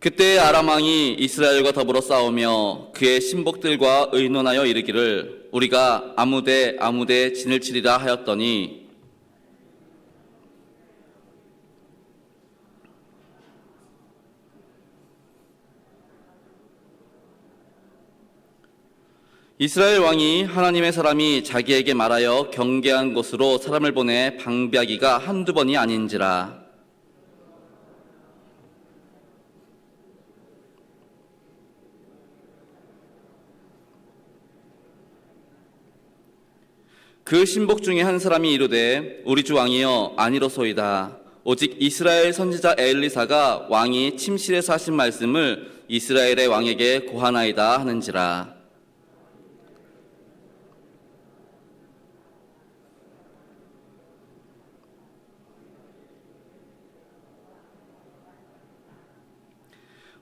그때 아람 왕이 이스라엘과 더불어 싸우며 그의 신복들과 의논하여 이르기를 우리가 아무데 진을 치리라 하였더니 이스라엘 왕이 하나님의 사람이 자기에게 말하여 경계한 곳으로 사람을 보내 방비하기가 한두 번이 아닌지라. 그 신복 중에 한 사람이 이르되 우리 주 왕이여 아니로소이다. 오직 이스라엘 선지자 엘리사가 왕이 침실에서 하신 말씀을 이스라엘의 왕에게 고하나이다 하는지라.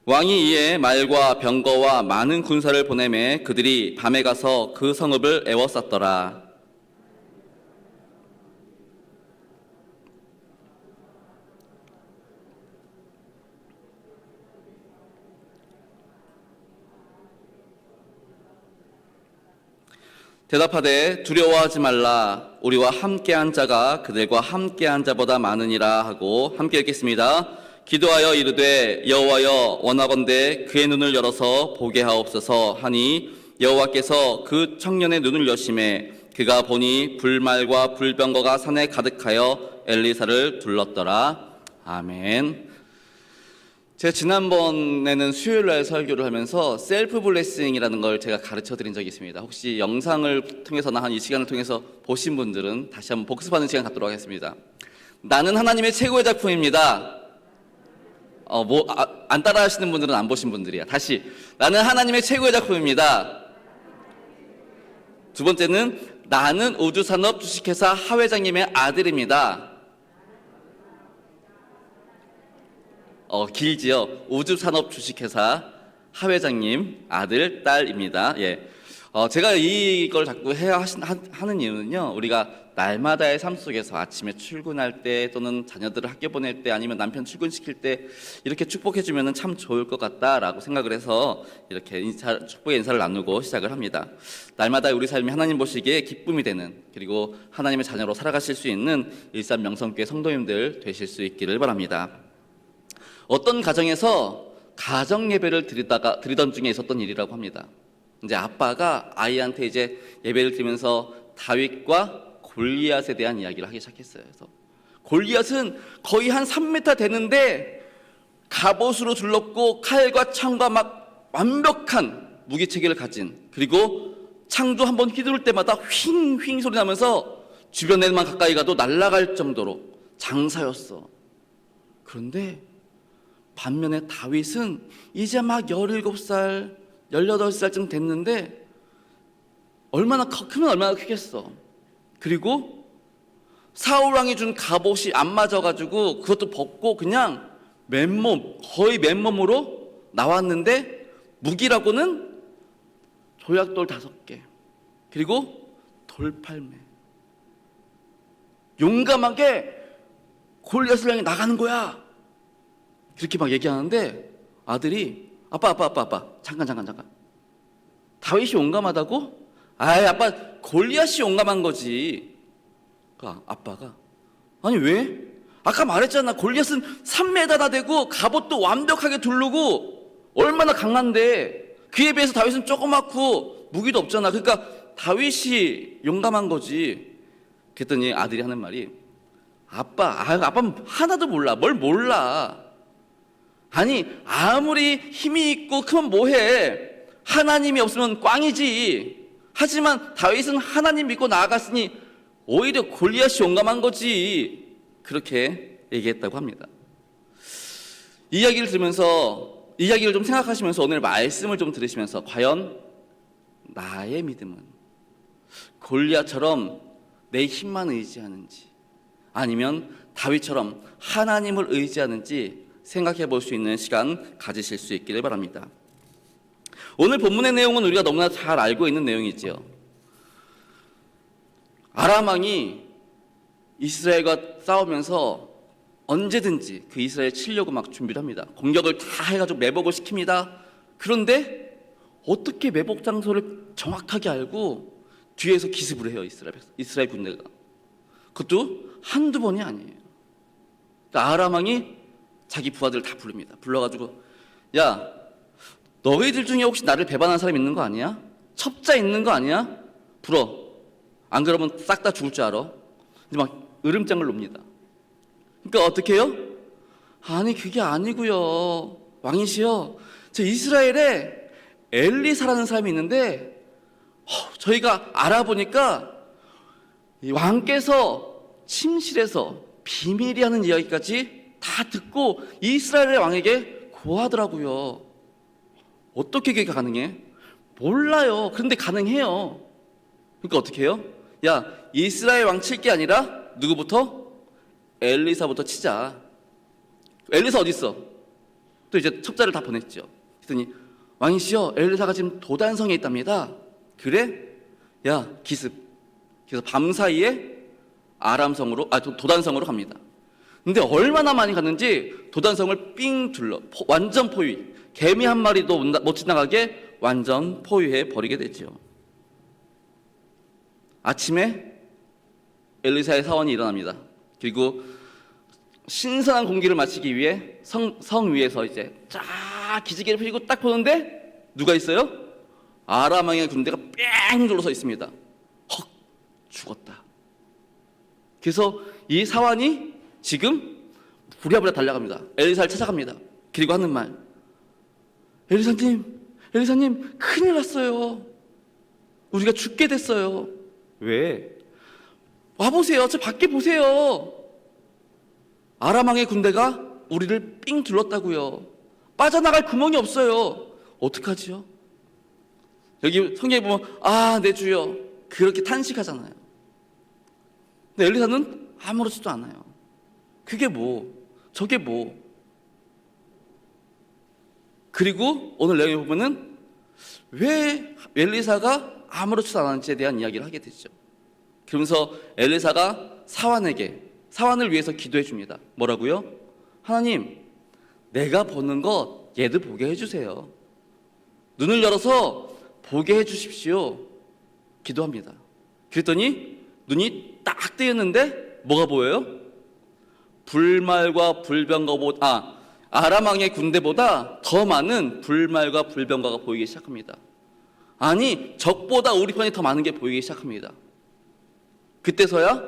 왕이 이에 말과 병거와 많은 군사를 보내매 그들이 밤에 가서 그 성읍을 에워쌌더라. 대답하되 두려워하지 말라. 우리와 함께한 자가 그들과 함께한 자보다 많으니라 하고 함께 읽겠습니다. 기도하여 이르되 여호와여 원하건대 그의 눈을 열어서 보게 하옵소서 하니 여호와께서 그 청년의 눈을 여심해 그가 보니 불말과 불병거가 산에 가득하여 엘리사를 둘렀더라. 아멘. 제가 지난번에는 수요일날 설교를 하면서 셀프 블레싱이라는 걸 제가 가르쳐 드린 적이 있습니다. 혹시 영상을 통해서나 한 이 시간을 통해서 보신 분들은 다시 한번 복습하는 시간 갖도록 하겠습니다. 나는 하나님의 최고의 작품입니다. 안 따라 하시는 분들은 안 보신 분들이야. 다시. 나는 하나님의 최고의 작품입니다. 두 번째는 나는 우주산업 주식회사 하 회장님의 아들입니다. 길지요. 우주산업 주식회사 하 회장님 아들, 딸입니다. 예. 제가 이걸 자꾸 하는 이유는요, 우리가 날마다의 삶 속에서 아침에 출근할 때 또는 자녀들을 학교 보낼 때 아니면 남편 출근시킬 때 이렇게 축복해주면 참 좋을 것 같다라고 생각을 해서 이렇게 축복의 인사를 나누고 시작을 합니다. 날마다 우리 삶이 하나님 보시기에 기쁨이 되는, 그리고 하나님의 자녀로 살아가실 수 있는 일산 명성교회 성도님들 되실 수 있기를 바랍니다. 어떤 가정에서 가정 예배를 드리던 중에 있었던 일이라고 합니다. 이제 아빠가 아이한테 이제 예배를 드리면서 다윗과 골리앗에 대한 이야기를 하기 시작했어요. 그래서 골리앗은 거의 한 3m 되는데 갑옷으로 둘렀고 칼과 창과 막 완벽한 무기체계를 가진, 그리고 창도 한번 휘두를 때마다 휑휑 소리 나면서 주변에만 가까이 가도 날아갈 정도로 장사였어. 그런데 반면에 다윗은 이제 막 17살, 18살쯤 됐는데 크면 얼마나 크겠어. 그리고 사울왕이 준 갑옷이 안 맞아가지고 그것도 벗고 그냥 거의 맨몸으로 나왔는데 무기라고는 조약돌 5개, 그리고 돌팔매. 용감하게 골리앗을 향해 나가는 거야. 그렇게 막 얘기하는데 아들이 아빠 잠깐 다윗이 용감하다고? 아이 아빠 골리앗이 용감한 거지. 그러니까 아빠가 아니 왜? 아까 말했잖아. 골리앗은 3m나 되고 갑옷도 완벽하게 두르고 얼마나 강한데 그에 비해서 다윗은 조그맣고 무기도 없잖아. 그러니까 다윗이 용감한 거지. 그랬더니 아들이 하는 말이 아빠는 하나도 몰라. 뭘 몰라. 아니 아무리 힘이 있고 크면 뭐해. 하나님이 없으면 꽝이지. 하지만 다윗은 하나님 믿고 나아갔으니 오히려 골리앗이 용감한 거지. 그렇게 얘기했다고 합니다. 이 이야기를 들으면서, 이 이야기를 좀 생각하시면서 오늘 말씀을 좀 들으시면서 과연 나의 믿음은 골리앗처럼 내 힘만 의지하는지 아니면 다윗처럼 하나님을 의지하는지 생각해 볼 수 있는 시간 가지실 수 있기를 바랍니다. 오늘 본문의 내용은 우리가 너무나 잘 알고 있는 내용이지요. 아람 왕이 이스라엘과 싸우면서 언제든지 그 이스라엘 치려고 막 준비를 합니다. 공격을 다 해가지고 매복을 시킵니다. 그런데 어떻게 매복 장소를 정확하게 알고 뒤에서 기습을 해요, 이스라엘 군대가. 그것도 한두 번이 아니에요. 그러니까 아람 왕이 자기 부하들을 다 부릅니다. 불러가지고, 야, 너희들 중에 혹시 나를 배반한 사람 있는 거 아니야? 첩자 있는 거 아니야? 불어. 안 그러면 싹 다 죽을 줄 알아. 이제 막 으름장을 놉니다. 그러니까 어떻게 해요? 아니, 그게 아니고요, 왕이시여, 저 이스라엘에 엘리사라는 사람이 있는데 저희가 알아보니까 이 왕께서 침실에서 비밀이 하는 이야기까지 다 듣고 이스라엘의 왕에게 고하더라고요. 어떻게 그게 가능해? 몰라요. 그런데 가능해요. 그러니까 어떻게 해요? 야, 이스라엘 왕 칠 게 아니라 누구부터? 엘리사부터 치자. 엘리사 어디 있어? 또 이제 첩자를 다 보냈죠. 그랬더니 왕이시여, 엘리사가 지금 도단성에 있답니다. 그래? 야, 기습. 그래서 밤사이에 도단성으로 갑니다. 근데 얼마나 많이 갔는지 도단성을 삥 둘러 완전 포위, 개미 한 마리도 못 지나가게 완전 포위해 버리게 되죠. 아침에 엘리사의 사원이 일어납니다. 그리고 신선한 공기를 마시기 위해 성 위에서 이제 쫙 기지개를 펴고 딱 보는데 누가 있어요? 아람 왕의 군대가 뺑 둘러서 있습니다. 헉, 죽었다. 그래서 이 사환이 지금 부랴부랴 달려갑니다. 엘리사를 찾아갑니다. 그리고 하는 말, 엘리사님 큰일 났어요. 우리가 죽게 됐어요. 왜? 와보세요. 저 밖에 보세요. 아람 왕의 군대가 우리를 삥 둘렀다고요. 빠져나갈 구멍이 없어요. 어떡하지요? 여기 성경에 보면 내 주여, 그렇게 탄식하잖아요. 근데 엘리사는 아무렇지도 않아요. 그게 뭐, 저게 뭐. 그리고 오늘 내용에 보면은 왜 엘리사가 아무렇지도 않은지에 대한 이야기를 하게 되죠. 그러면서 엘리사가 사환을 위해서 기도해 줍니다. 뭐라고요? 하나님, 내가 보는 것 얘도 보게 해주세요. 눈을 열어서 보게 해주십시오. 기도합니다. 그랬더니 눈이 딱 뜨였는데 뭐가 보여요? 불말과 불병거보다 아람 왕의 군대보다 더 많은 불말과 불병거가 보이기 시작합니다. 아니, 적보다 우리 편이 더 많은 게 보이기 시작합니다. 그때서야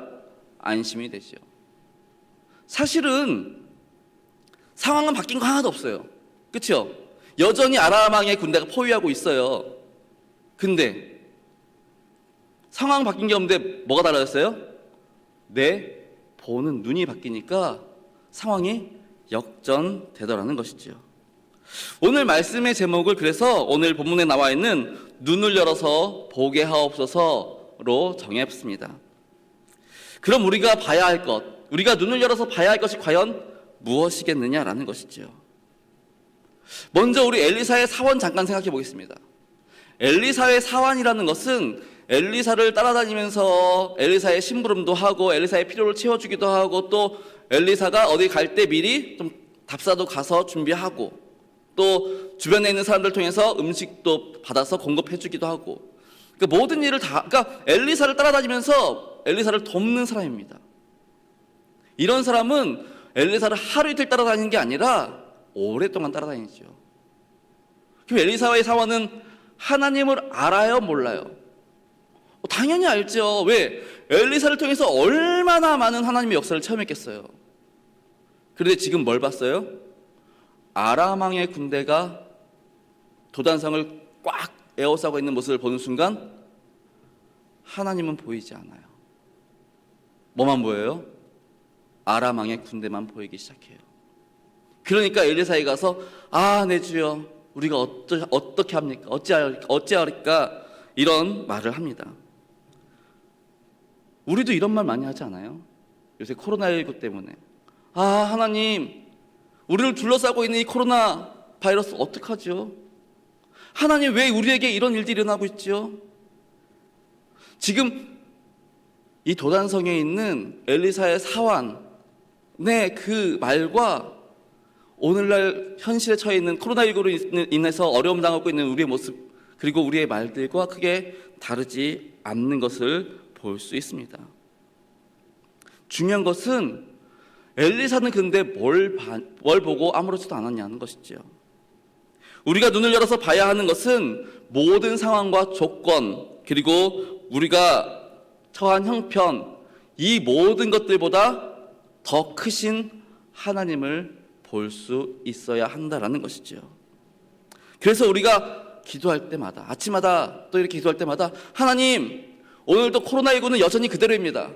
안심이 되죠. 사실은 상황은 바뀐 거 하나도 없어요. 그렇죠? 여전히 아람 왕의 군대가 포위하고 있어요. 근데 상황 바뀐 게 없는데 뭐가 달라졌어요? 내 보는 눈이 바뀌니까 상황이 역전되더라는 것이죠. 오늘 말씀의 제목을 그래서 오늘 본문에 나와 있는 눈을 열어서 보게 하옵소서로 정했습니다. 그럼 우리가 봐야 할 것, 우리가 눈을 열어서 봐야 할 것이 과연 무엇이겠느냐라는 것이죠. 먼저 우리 엘리사의 사원 잠깐 생각해 보겠습니다. 엘리사의 사원이라는 것은 엘리사를 따라다니면서 엘리사의 심부름도 하고 엘리사의 필요를 채워주기도 하고 또 엘리사가 어디 갈 때 미리 좀 답사도 가서 준비하고 또 주변에 있는 사람들 통해서 음식도 받아서 공급해주기도 하고 그러니까 모든 일을 그러니까 엘리사를 따라다니면서 엘리사를 돕는 사람입니다. 이런 사람은 엘리사를 하루 이틀 따라다니는 게 아니라 오랫동안 따라다니죠. 그럼 엘리사와의 사원은 하나님을 알아요, 몰라요? 당연히 알죠. 왜? 엘리사를 통해서 얼마나 많은 하나님의 역사를 체험했겠어요. 그런데 지금 뭘 봤어요? 아람 왕의 군대가 도단성을 꽉 에워싸고 있는 모습을 보는 순간 하나님은 보이지 않아요. 뭐만 보여요? 아람 왕의 군대만 보이기 시작해요. 그러니까 엘리사에 가서 내 주여, 우리가 어떻게 합니까? 어찌하리까? 이런 말을 합니다. 우리도 이런 말 많이 하지 않아요? 요새 코로나19 때문에 하나님, 우리를 둘러싸고 있는 이 코로나 바이러스 어떡하죠? 하나님, 왜 우리에게 이런 일들이 일어나고 있죠? 지금 이 도단성에 있는 엘리사의 사환 네, 그 말과 오늘날 현실에 처해 있는 코로나19로 인해서 어려움 당하고 있는 우리의 모습, 그리고 우리의 말들과 크게 다르지 않는 것을 볼 수 있습니다. 중요한 것은 엘리사는 근데 뭘 보고 아무렇지도 않았냐는 것이죠. 우리가 눈을 열어서 봐야 하는 것은 모든 상황과 조건, 그리고 우리가 처한 형편, 이 모든 것들보다 더 크신 하나님을 볼 수 있어야 한다라는 것이죠. 그래서 우리가 기도할 때마다, 아침마다 또 이렇게 기도할 때마다, 하나님, 오늘도 코로나19는 여전히 그대로입니다.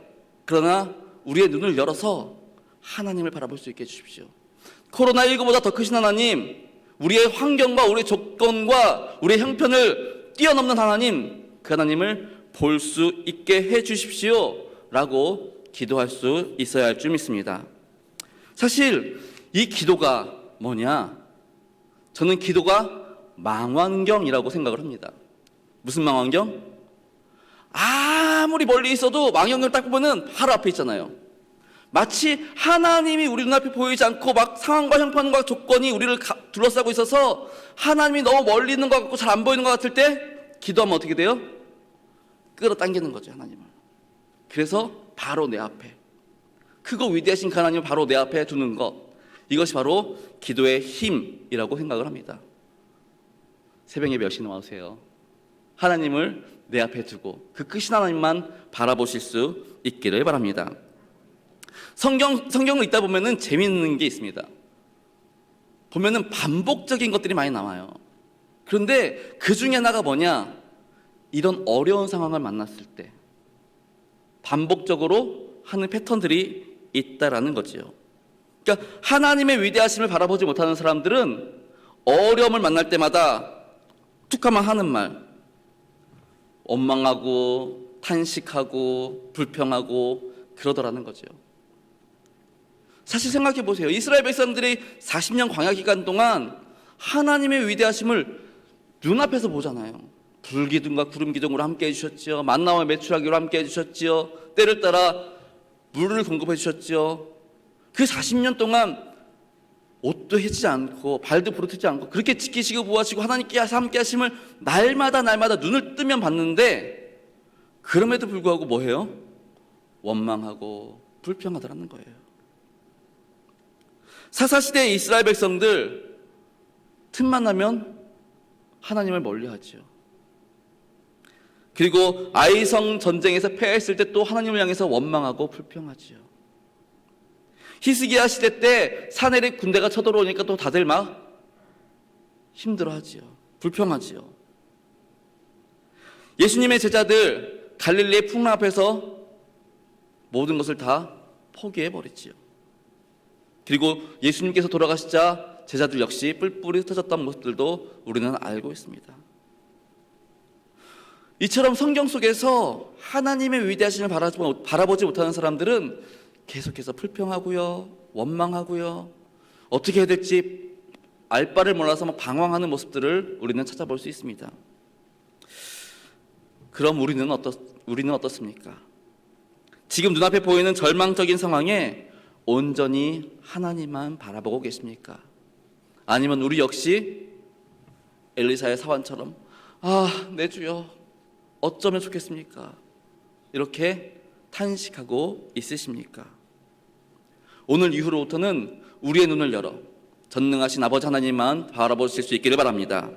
그러나 우리의 눈을 열어서 하나님을 바라볼 수 있게 해주십시오. 코로나19보다 더 크신 하나님, 우리의 환경과 우리의 조건과 우리의 형편을 뛰어넘는 하나님, 그 하나님을 볼 수 있게 해주십시오 라고 기도할 수 있어야 할 줄 믿습니다. 사실 이 기도가 뭐냐? 저는 기도가 망원경이라고 생각을 합니다. 무슨 망원경? 아무리 멀리 있어도 망원경을 딱 보면은 바로 앞에 있잖아요. 마치 하나님이 우리 눈앞에 보이지 않고 막 상황과 형편과 조건이 우리를 둘러싸고 있어서 하나님이 너무 멀리 있는 것 같고 잘 안 보이는 것 같을 때 기도하면 어떻게 돼요? 끌어당기는 거죠, 하나님을. 그래서 바로 내 앞에, 크고 위대하신 그 하나님을 바로 내 앞에 두는 것, 이것이 바로 기도의 힘이라고 생각을 합니다. 새벽에 몇 시나 와주세요. 하나님을 내 앞에 두고 그 크신 하나님만 바라보실 수 있기를 바랍니다. 성경을 읽다 보면은 재미있는 게 있습니다. 보면은 반복적인 것들이 많이 나와요. 그런데 그 중에 하나가 뭐냐? 이런 어려운 상황을 만났을 때 반복적으로 하는 패턴들이 있다라는 거지요. 그러니까 하나님의 위대하심을 바라보지 못하는 사람들은 어려움을 만날 때마다 툭 하면 하는 말, 원망하고 탄식하고 불평하고 그러더라는 거죠. 사실 생각해 보세요. 이스라엘 백성들이 40년 광야 기간 동안 하나님의 위대하심을 눈앞에서 보잖아요. 불기둥과 구름기둥으로 함께 해주셨지요. 만나와 메추라기로 함께 해주셨지요. 때를 따라 물을 공급해 주셨지요. 그 40년 동안 옷도 해지지 않고 발도 부르트지 않고 그렇게 지키시고 보호하시고 하나님께 함께 하심을 날마다 눈을 뜨면 봤는데, 그럼에도 불구하고 뭐해요? 원망하고 불평하더라는 거예요. 사사시대의 이스라엘 백성들 틈만 나면 하나님을 멀리하죠. 그리고 아이성 전쟁에서 패했을 때 또 하나님을 향해서 원망하고 불평하지요. 히스기야 시대 때 사내립 군대가 쳐들어오니까 또 다들 막 힘들어하지요. 불평하지요. 예수님의 제자들 갈릴리의 풍랑 앞에서 모든 것을 다 포기해버리지요. 그리고 예수님께서 돌아가시자 제자들 역시 뿔뿔이 흩어졌던 모습들도 우리는 알고 있습니다. 이처럼 성경 속에서 하나님의 위대하심을 바라보지 못하는 사람들은 계속해서 불평하고요, 원망하고요, 어떻게 해야 될지 알 바를 몰라서 막 방황하는 모습들을 우리는 찾아볼 수 있습니다. 그럼 우리는 어떻습니까? 지금 눈앞에 보이는 절망적인 상황에 온전히 하나님만 바라보고 계십니까? 아니면 우리 역시 엘리사의 사환처럼 내 주여 어쩌면 좋겠습니까? 이렇게 탄식하고 있으십니까? 오늘 이후로부터는 우리의 눈을 열어 전능하신 아버지 하나님만 바라보실 수 있기를 바랍니다.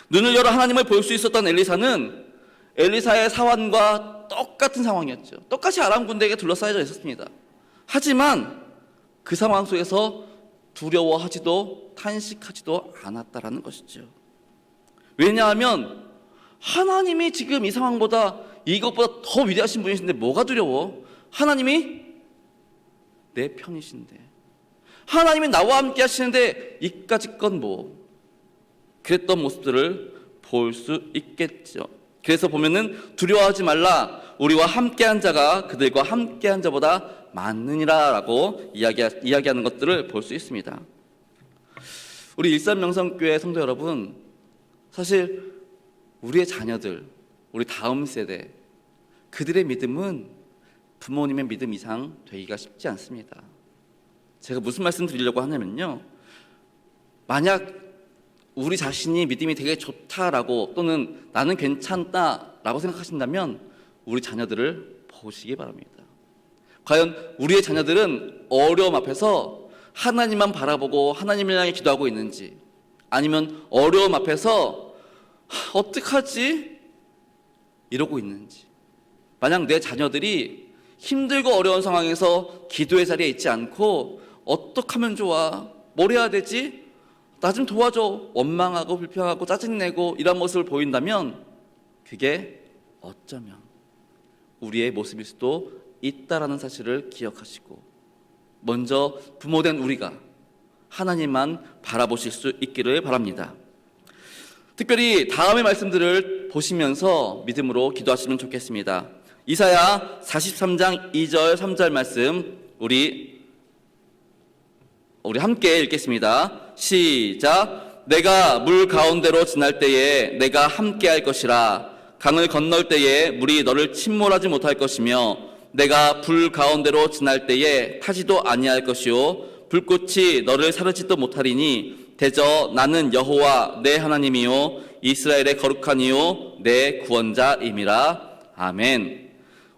눈을 열어 하나님을 볼 수 있었던 엘리사는 엘리사의 사환과 똑같은 상황이었죠. 똑같이 아람 군대에게 둘러싸여져 있었습니다. 하지만 그 상황 속에서 두려워하지도 탄식하지도 않았다라는 것이죠. 왜냐하면 하나님이 지금 이 상황보다 이것보다 더 위대하신 분이신데 뭐가 두려워? 하나님이 내 편이신데, 하나님이 나와 함께 하시는데 이까짓 건 뭐? 그랬던 모습들을 볼 수 있겠죠. 그래서 보면은 두려워하지 말라, 우리와 함께한 자가 그들과 함께한 자보다 많으니라 라고 이야기하는 것들을 볼 수 있습니다. 우리 일산명성교회 성도 여러분, 사실 우리의 자녀들, 우리 다음 세대, 그들의 믿음은 부모님의 믿음 이상 되기가 쉽지 않습니다. 제가 무슨 말씀 드리려고 하냐면요, 만약 우리 자신이 믿음이 되게 좋다라고 또는 나는 괜찮다라고 생각하신다면 우리 자녀들을 보시기 바랍니다. 과연 우리의 자녀들은 어려움 앞에서 하나님만 바라보고 하나님을 향해 기도하고 있는지, 아니면 어려움 앞에서 어떡하지? 이러고 있는지. 만약 내 자녀들이 힘들고 어려운 상황에서 기도의 자리에 있지 않고 어떻게 하면 좋아? 뭘 해야 되지? 나 좀 도와줘. 원망하고 불평하고 짜증내고 이런 모습을 보인다면 그게 어쩌면 우리의 모습일 수도 있다라는 사실을 기억하시고, 먼저 부모된 우리가 하나님만 바라보실 수 있기를 바랍니다. 특별히 다음의 말씀들을 보시면서 믿음으로 기도하시면 좋겠습니다. 이사야 43장 2절 3절 말씀 우리 함께 읽겠습니다. 시작. 내가 물 가운데로 지날 때에 내가 함께 할 것이라. 강을 건널 때에 물이 너를 침몰하지 못할 것이며 내가 불 가운데로 지날 때에 타지도 아니할 것이요 불꽃이 너를 사르지도 못하리니 대저 나는 여호와 내 하나님이요 이스라엘의 거룩한 이요 내 구원자임이라. 아멘.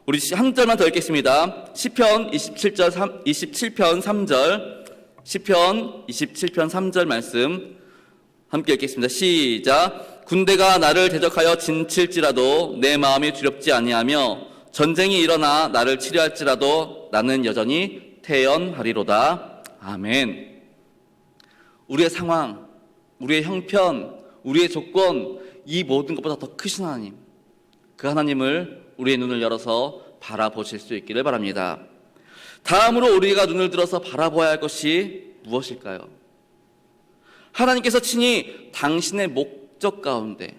우리 한 절만 더 읽겠습니다. 시편 27편 3절 시편 27편 3절 말씀 함께 읽겠습니다. 시작. 군대가 나를 대적하여 진칠지라도 내 마음이 두렵지 아니하며 전쟁이 일어나 나를 치려할지라도 나는 여전히 태연하리로다. 아멘. 우리의 상황, 우리의 형편, 우리의 조건, 이 모든 것보다 더 크신 하나님, 그 하나님을 우리의 눈을 열어서 바라보실 수 있기를 바랍니다. 다음으로 우리가 눈을 들어서 바라봐야 할 것이 무엇일까요? 하나님께서 친히 당신의 목적 가운데,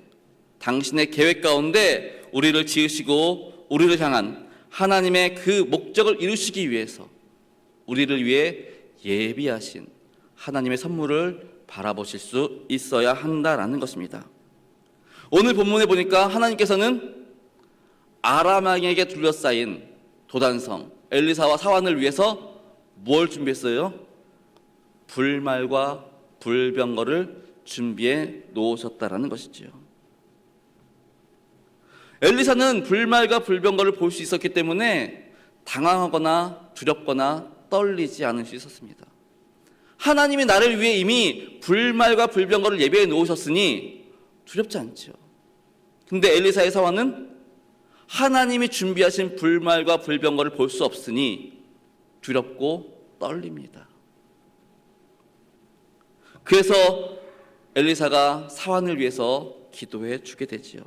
당신의 계획 가운데 우리를 지으시고 우리를 향한 하나님의 그 목적을 이루시기 위해서 우리를 위해 예비하신 하나님의 선물을 바라보실 수 있어야 한다라는 것입니다. 오늘 본문에 보니까 하나님께서는 아람 왕에게 둘러싸인 도단성 엘리사와 사환을 위해서 뭘 준비했어요? 불말과 불병거를 준비해 놓으셨다라는 것이지요. 엘리사는 불말과 불병거를 볼 수 있었기 때문에 당황하거나 두렵거나 떨리지 않을 수 있었습니다. 하나님이 나를 위해 이미 불말과 불병거를 예비해 놓으셨으니 두렵지 않죠. 근데 엘리사의 사환은 하나님이 준비하신 불말과 불병거를 볼 수 없으니 두렵고 떨립니다. 그래서 엘리사가 사환을 위해서 기도해 주게 되지요.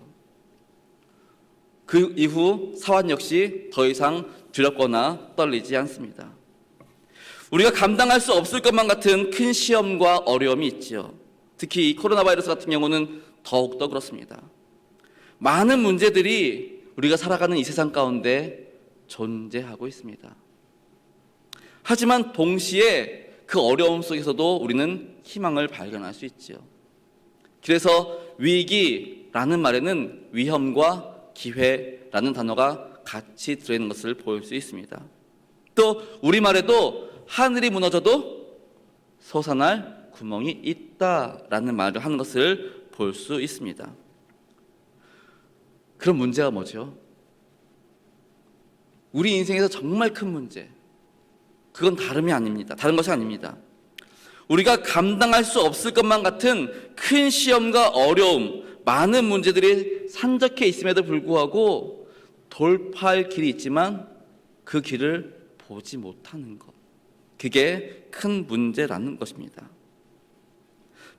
그 이후 사환 역시 더 이상 두렵거나 떨리지 않습니다. 우리가 감당할 수 없을 것만 같은 큰 시험과 어려움이 있지요. 특히 이 코로나 바이러스 같은 경우는 더욱더 그렇습니다. 많은 문제들이 우리가 살아가는 이 세상 가운데 존재하고 있습니다. 하지만 동시에 그 어려움 속에서도 우리는 희망을 발견할 수 있지요. 그래서 위기라는 말에는 위험과 기회라는 단어가 같이 들어있는 것을 볼 수 있습니다. 또 우리말에도 하늘이 무너져도 솟아날 구멍이 있다라는 말을 하는 것을 볼 수 있습니다. 그런 문제가 뭐죠? 우리 인생에서 정말 큰 문제, 그건 다른 것이 아닙니다. 우리가 감당할 수 없을 것만 같은 큰 시험과 어려움, 많은 문제들이 산적해 있음에도 불구하고 돌파할 길이 있지만 그 길을 보지 못하는 것, 그게 큰 문제라는 것입니다.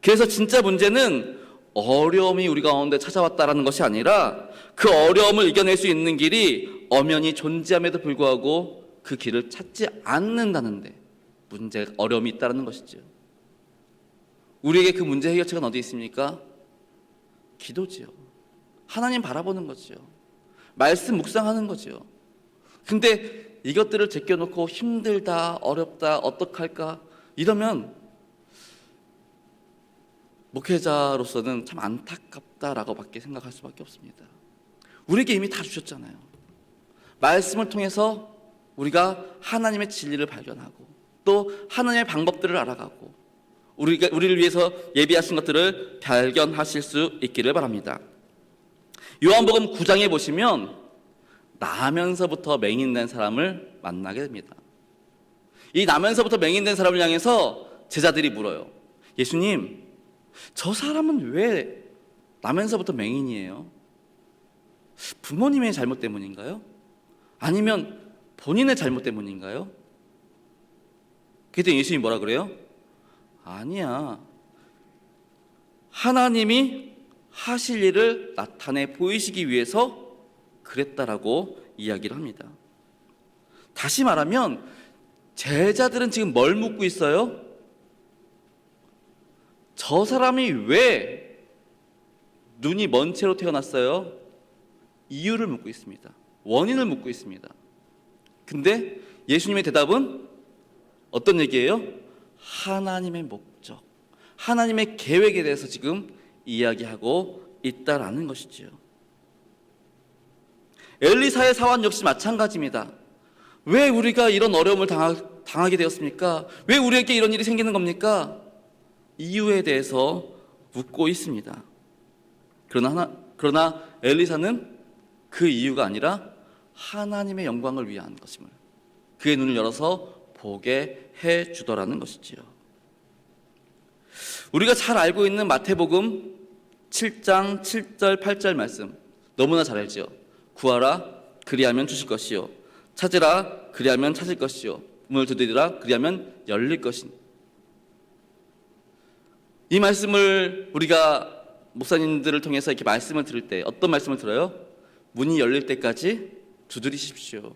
그래서 진짜 문제는 어려움이 우리 가운데 찾아왔다라는 것이 아니라 그 어려움을 이겨낼 수 있는 길이 엄연히 존재함에도 불구하고 그 길을 찾지 않는다는데 어려움이 있다는 것이죠. 우리에게 그 문제 해결책은 어디 있습니까? 기도지요. 하나님 바라보는 거지요. 말씀 묵상하는 거지요. 근데 이것들을 제껴놓고 힘들다, 어렵다, 어떡할까 이러면 목회자로서는 참 안타깝다라고 밖에 생각할 수밖에 없습니다. 우리에게 이미 다 주셨잖아요. 말씀을 통해서 우리가 하나님의 진리를 발견하고 또 하나님의 방법들을 알아가고 우리를 위해서 예비하신 것들을 발견하실 수 있기를 바랍니다. 요한복음 9장에 보시면 나면서부터 맹인된 사람을 만나게 됩니다. 이 나면서부터 맹인된 사람을 향해서 제자들이 물어요. 예수님, 저 사람은 왜 나면서부터 맹인이에요? 부모님의 잘못 때문인가요? 아니면 본인의 잘못 때문인가요? 그때 예수님이 뭐라 그래요? 아니야. 하나님이 하실 일을 나타내 보이시기 위해서 그랬다라고 이야기를 합니다. 다시 말하면 제자들은 지금 뭘 묻고 있어요? 저 사람이 왜 눈이 먼 채로 태어났어요? 이유를 묻고 있습니다. 원인을 묻고 있습니다. 근데 예수님의 대답은 어떤 얘기예요? 하나님의 목적, 하나님의 계획에 대해서 지금 이야기하고 있다라는 것이지요. 엘리사의 사환 역시 마찬가지입니다. 왜 우리가 이런 어려움을 당하게 되었습니까? 왜 우리에게 이런 일이 생기는 겁니까? 이유에 대해서 묻고 있습니다. 그러나 엘리사는 그 이유가 아니라 하나님의 영광을 위한 것임을 그의 눈을 열어서 보게 해주더라는 것이지요. 우리가 잘 알고 있는 마태복음 7장 7절 8절 말씀 너무나 잘 알죠. 구하라 그리하면 주실 것이요 찾으라 그리하면 찾을 것이요 문을 두드리라 그리하면 열릴 것이니. 이 말씀을 우리가 목사님들을 통해서 이렇게 말씀을 들을 때 어떤 말씀을 들어요? 문이 열릴 때까지 두드리십시오.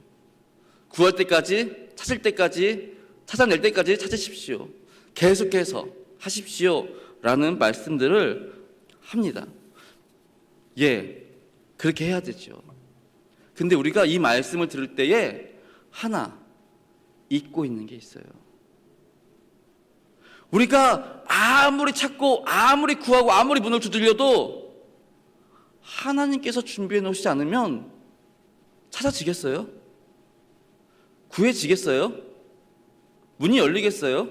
구할 때까지, 찾을 때까지, 찾아낼 때까지 찾으십시오. 계속해서 하십시오 라는 말씀들을 합니다. 예, 그렇게 해야 되죠. 근데 우리가 이 말씀을 들을 때에 하나 잊고 있는 게 있어요. 우리가 아무리 찾고 아무리 구하고 아무리 문을 두드려도 하나님께서 준비해 놓으시지 않으면 찾아지겠어요? 구해지겠어요? 문이 열리겠어요?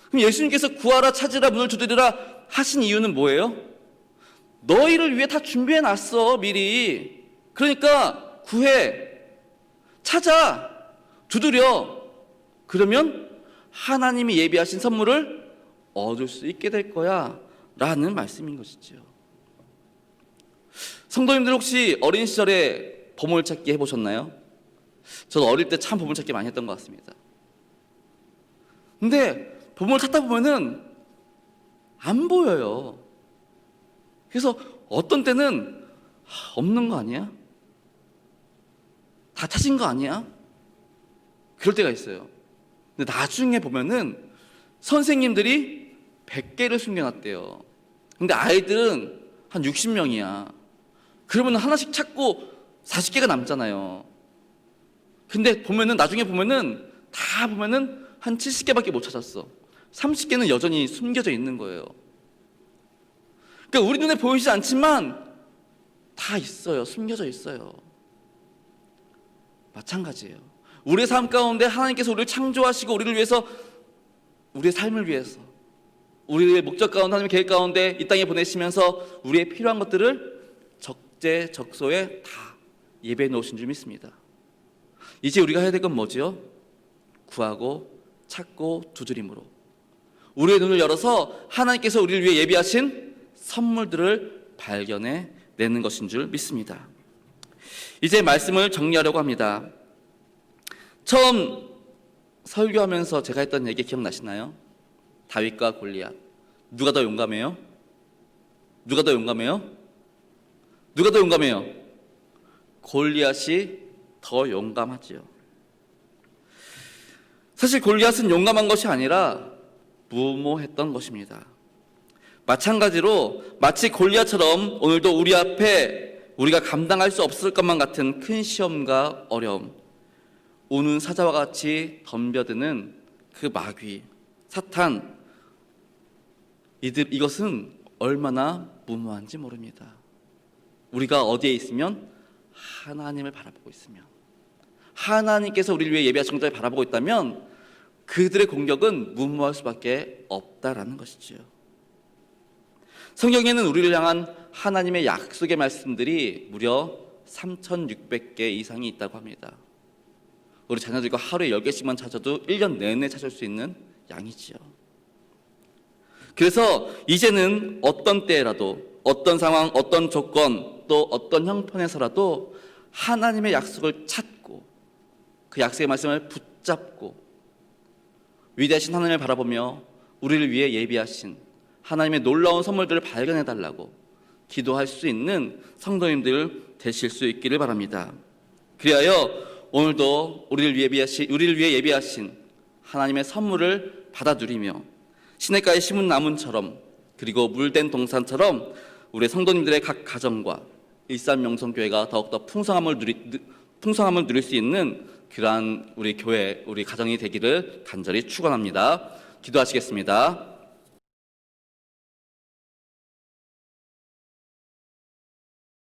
그럼 예수님께서 구하라 찾으라 문을 두드리라 하신 이유는 뭐예요? 너희를 위해 다 준비해 놨어 미리. 그러니까 구해, 찾아, 두드려. 그러면 하나님이 예비하신 선물을 얻을 수 있게 될 거야 라는 말씀인 것이죠. 성도님들 혹시 어린 시절에 보물찾기 해보셨나요? 저는 어릴 때 참 보물찾기 많이 했던 것 같습니다. 근데 보물 찾다 보면은 안 보여요. 그래서 어떤 때는 없는 거 아니야? 다 찾은 거 아니야? 그럴 때가 있어요. 근데 나중에 보면은 선생님들이 100개를 숨겨놨대요. 근데 아이들은 한 60명이야. 그러면 하나씩 찾고 40개가 남잖아요. 근데 보면은 나중에 보면은 다 보면은 한 70개밖에 못 찾았어. 30개는 여전히 숨겨져 있는 거예요. 그러니까 우리 눈에 보이지 않지만 다 있어요. 숨겨져 있어요. 마찬가지예요. 우리의 삶 가운데 하나님께서 우리를 창조하시고 우리를 위해서, 우리의 삶을 위해서, 우리의 목적 가운데 하나님의 계획 가운데 이 땅에 보내시면서 우리의 필요한 것들을 적재적소에 다 예배해 놓으신 줄 믿습니다. 이제 우리가 해야 될 건 뭐지요? 구하고 찾고 두드림으로 우리의 눈을 열어서 하나님께서 우리를 위해 예비하신 선물들을 발견해 내는 것인 줄 믿습니다. 이제 말씀을 정리하려고 합니다. 처음 설교하면서 제가 했던 얘기 기억나시나요? 다윗과 골리앗. 누가 더 용감해요? 누가 더 용감해요? 누가 더 용감해요? 골리앗이 더 용감하지요. 사실 골리앗은 용감한 것이 아니라 무모했던 것입니다. 마찬가지로 마치 골리앗처럼 오늘도 우리 앞에 우리가 감당할 수 없을 것만 같은 큰 시험과 어려움, 우는 사자와 같이 덤벼드는 그 마귀, 사탄, 이것은 얼마나 무모한지 모릅니다. 우리가 어디에 있으면 하나님을 바라보고 있으면, 하나님께서 우리를 위해 예비하신 것을 바라보고 있다면 그들의 공격은 무모할 수밖에 없다라는 것이지요. 성경에는 우리를 향한 하나님의 약속의 말씀들이 무려 3,600개 이상이 있다고 합니다. 우리 자녀들과 하루에 10개씩만 찾아도 1년 내내 찾을 수 있는 양이지요. 그래서 이제는 어떤 때라도, 어떤 상황, 어떤 조건, 또 어떤 형편에서라도 하나님의 약속을 찾고 그 약속의 말씀을 붙잡고 위대하신 하나님을 바라보며 우리를 위해 예비하신 하나님의 놀라운 선물들을 발견해달라고 기도할 수 있는 성도님들 되실 수 있기를 바랍니다. 그리하여 오늘도 우리를 위해 예비하신 하나님의 선물을 받아 누리며 시냇가에 심은 나무처럼 그리고 물된 동산처럼 우리 성도님들의 각 가정과 일산명성교회가 더욱더 풍성함을 누릴 수 있는 그러한 우리 교회, 우리 가정이 되기를 간절히 축원합니다. 기도하시겠습니다.